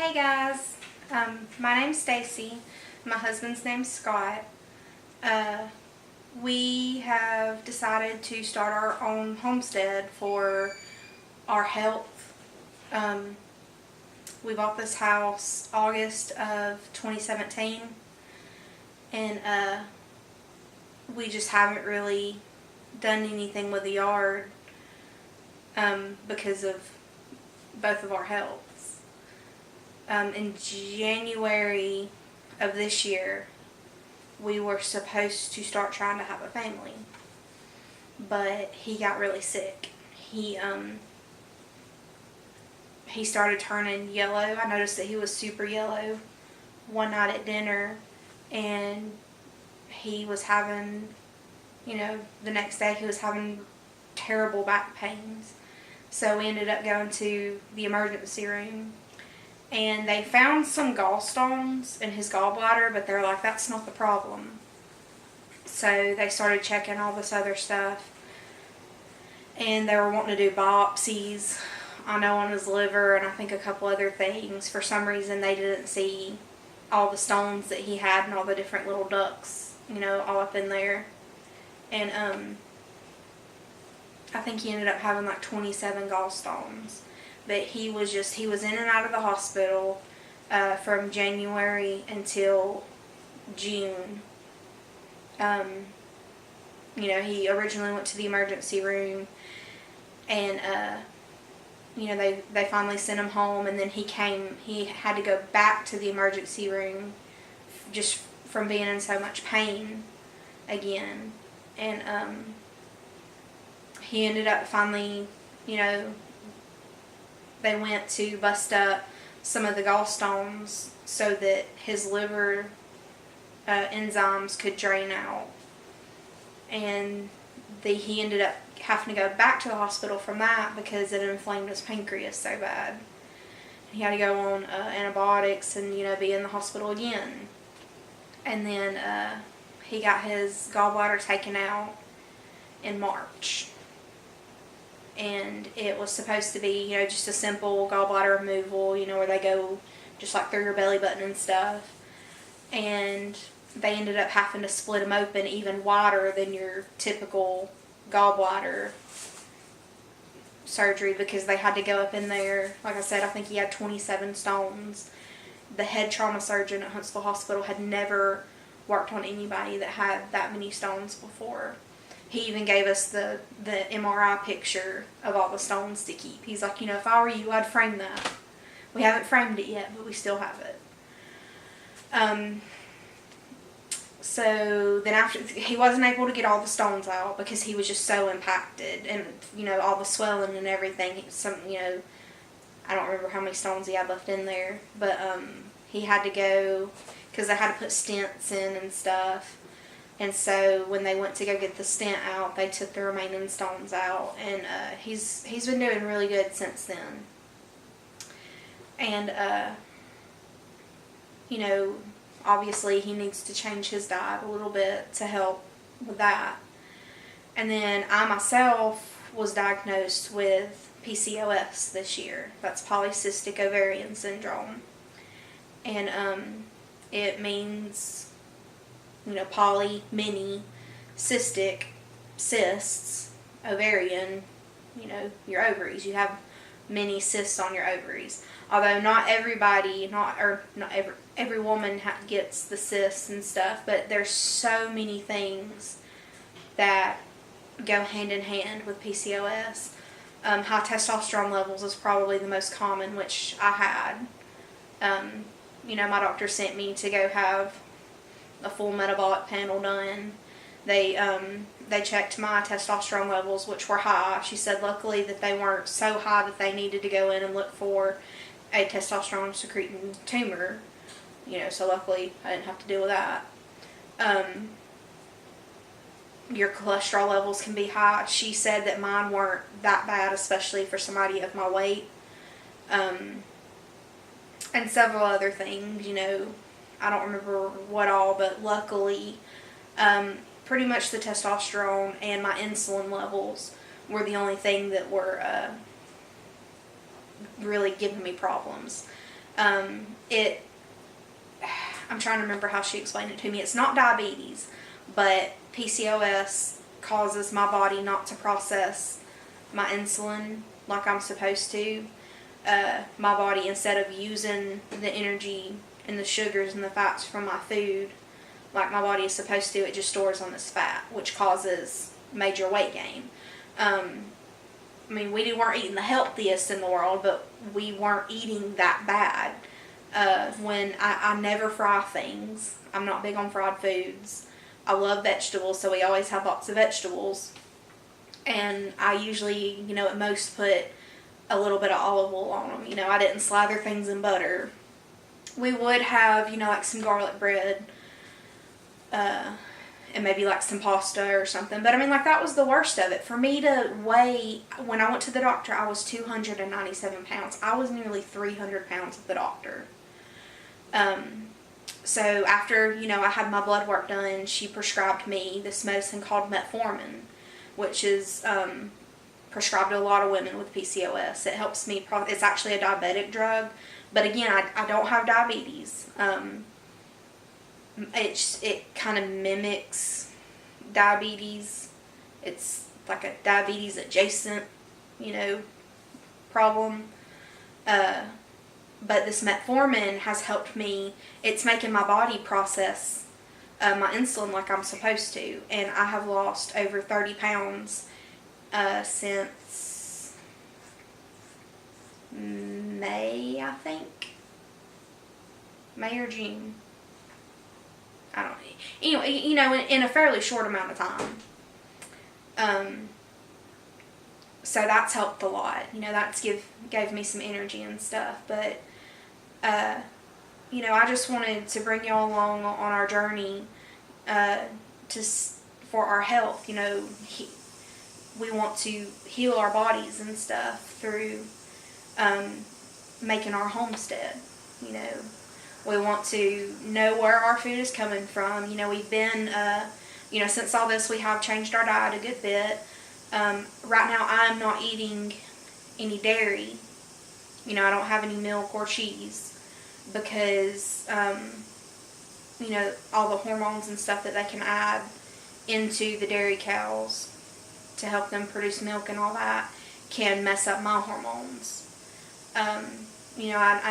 Hey guys, my name's Stacy. My husband's name's Scott. We have decided to start our own homestead for our health. We bought this house August of 2017, and we just haven't really done anything with the yard because of both of our healths. In January of this year, we were supposed to start trying to have a family, but he got really sick. He started turning yellow. I noticed that he was super yellow one night at dinner, and he was having, the next day he was having terrible back pains. So we ended up going to the emergency room, and they found some gallstones in his gallbladder, but they're like, that's not the problem. So they started checking all this other stuff, and they were wanting to do biopsies, I know, on his liver and I think a couple other things. For some reason they didn't see all the stones that he had and all the different little ducts, all up in there. And I think he ended up having like 27 gallstones. But he was in and out of the hospital from January until June. He originally went to the emergency room, and they finally sent him home, and then he had to go back to the emergency room just from being in so much pain again. And he ended up finally, they went to bust up some of the gallstones so that his liver enzymes could drain out. And he ended up having to go back to the hospital from that because it inflamed his pancreas so bad. He had to go on antibiotics and, be in the hospital again. And then he got his gallbladder taken out in March. And it was supposed to be, just a simple gallbladder removal, where they go just like through your belly button and stuff. And they ended up having to split him open even wider than your typical gallbladder surgery, because they had to go up in there. Like I said, I think he had 27 stones. The head trauma surgeon at Huntsville Hospital had never worked on anybody that had that many stones before. He even gave us the MRI picture of all the stones to keep. He's like, if I were you, I'd frame that. We haven't framed it yet, but we still have it. So then after, he wasn't able to get all the stones out because he was just so impacted, and all the swelling and everything. I don't remember how many stones he had left in there, but he had to go because they had to put stents in and stuff. And so when they went to go get the stent out, they took the remaining stones out, and he's been doing really good since then. And obviously he needs to change his diet a little bit to help with that. And then I myself was diagnosed with PCOS this year. That's polycystic ovarian syndrome. And it means, poly, many, cystic, cysts, ovarian, your ovaries. You have many cysts on your ovaries. Although not everybody, every woman gets the cysts and stuff, but there's so many things that go hand in hand with PCOS. High testosterone levels is probably the most common, which I had. My doctor sent me to go have a full metabolic panel done. They checked my testosterone levels, which were high. She said luckily that they weren't so high that they needed to go in and look for a testosterone secreting tumor. So luckily I didn't have to deal with that. Your cholesterol levels can be high. She said that mine weren't that bad, especially for somebody of my weight. And several other things, I don't remember what all, but luckily, pretty much the testosterone and my insulin levels were the only thing that were really giving me problems. It, I'm trying to remember how she explained it to me. It's not diabetes, but PCOS causes my body not to process my insulin like I'm supposed to. My body, instead of using the energy and the sugars and the fats from my food like my body is supposed to, it just stores on this fat, which causes major weight gain. I mean, we weren't eating the healthiest in the world, but we weren't eating that bad. When I never fry things. I'm not big on fried foods. I love vegetables, so we always have lots of vegetables. And I usually, at most put a little bit of olive oil on them. I didn't slather things in butter. We would have, like some garlic bread, and maybe like some pasta or something. But I mean, like, that was the worst of it. For me to weigh, when I went to the doctor, I was 297 pounds. I was nearly 300 pounds at the doctor. So after, I had my blood work done, she prescribed me this medicine called metformin, which is prescribed to a lot of women with PCOS. It helps me, it's actually a diabetic drug, but again, I don't have diabetes. It kind of mimics diabetes. It's like a diabetes adjacent, problem. But this metformin has helped me. It's making my body process my insulin like I'm supposed to. And I have lost over 30 pounds since May, I think. May or June. I don't know. Anyway, in a fairly short amount of time. So that's helped a lot. That's gave me some energy and stuff. But, I just wanted to bring y'all along on our journey for our health. We want to heal our bodies and stuff through making our homestead. We want to know where our food is coming from. We've been, since all this, we have changed our diet a good bit. Right now, I'm not eating any dairy. I don't have any milk or cheese because, all the hormones and stuff that they can add into the dairy cows to help them produce milk and all that can mess up my hormones. I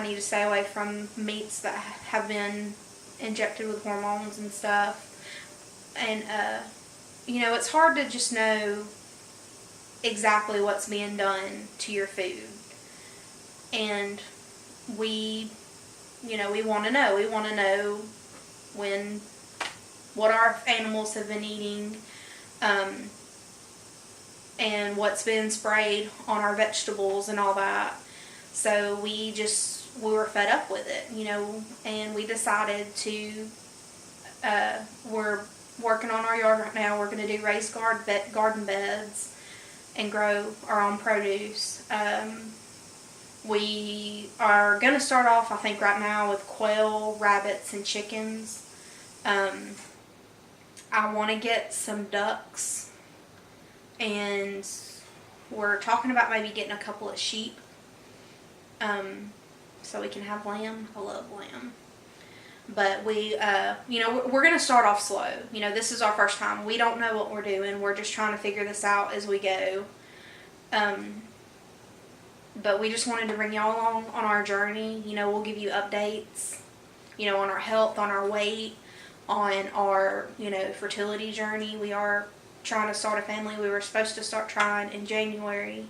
need to stay away from meats that have been injected with hormones and stuff. And, it's hard to just know exactly what's being done to your food. And we want to know. We want to know what our animals have been eating, and what's been sprayed on our vegetables and all that. So we were fed up with it, and we decided to, we're working on our yard right now. We're going to do raised garden beds and grow our own produce. We are going to start off, I think, right now with quail, rabbits, and chickens. I want to get some ducks, and we're talking about maybe getting a couple of sheep, so we can have lamb. I love lamb. But we, we're going to start off slow. This is our first time. We don't know what we're doing. We're just trying to figure this out as we go. But we just wanted to bring y'all along on our journey. We'll give you updates, on our health, on our weight, on our, fertility journey. We are trying to start a family. We were supposed to start trying in January,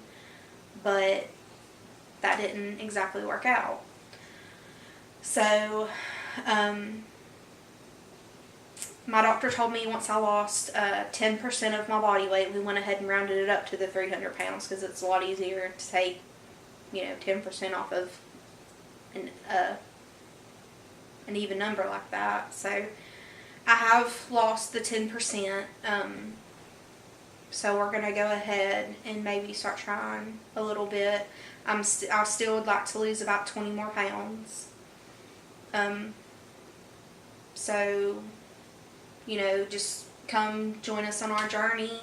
but that didn't exactly work out. So, my doctor told me once I lost 10% of my body weight, we went ahead and rounded it up to the 300 pounds because it's a lot easier to take, 10% off of an even number like that. So I have lost the 10%. So we're going to go ahead and maybe start trying a little bit. I still would like to lose about 20 more pounds. So, just come join us on our journey.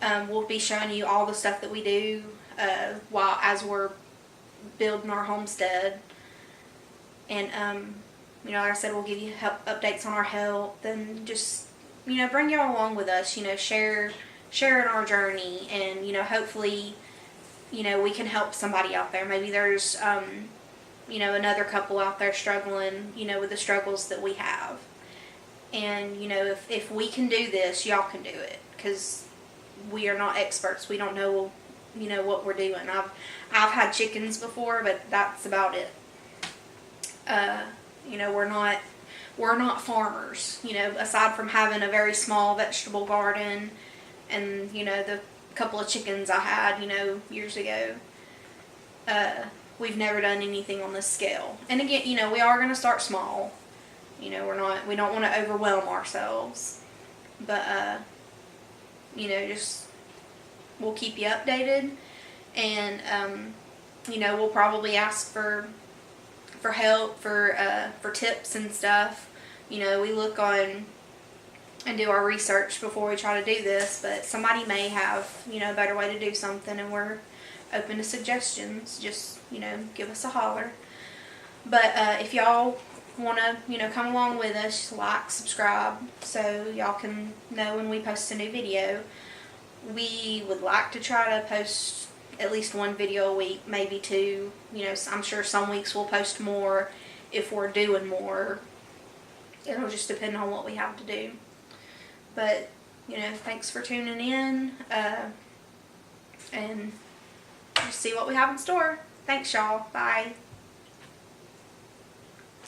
We'll be showing you all the stuff that we do as we're building our homestead. And, you know, like I said, we'll give you updates on our health, and just, you know, bring y'all along with us, you know, share in our journey, and, you know, hopefully, you know, we can help somebody out there. Maybe there's, you know, another couple out there struggling, you know, with the struggles that we have. And, you know, if we can do this, y'all can do it, because we are not experts. We don't know, you know, what we're doing. I've had chickens before, but that's about it. You know, we're not farmers, you know, aside from having a very small vegetable garden and, you know, the couple of chickens I had, you know, years ago. We've never done anything on this scale. And again, you know, we are going to start small. You know, we don't want to overwhelm ourselves. But, you know, just, we'll keep you updated. And, you know, we'll probably ask for help, for tips and stuff. You know, we look on and do our research before we try to do this, but somebody may have, you know, a better way to do something, and we're open to suggestions. Just, you know, give us a holler. But if y'all want to, you know, come along with us, like, subscribe, so y'all can know when we post a new video. We would like to try to post at least one video a week, maybe two. You know, I'm sure some weeks we'll post more if we're doing more. It'll just depend on what we have to do. But, you know, thanks for tuning in, and just see what we have in store. Thanks, y'all. Bye.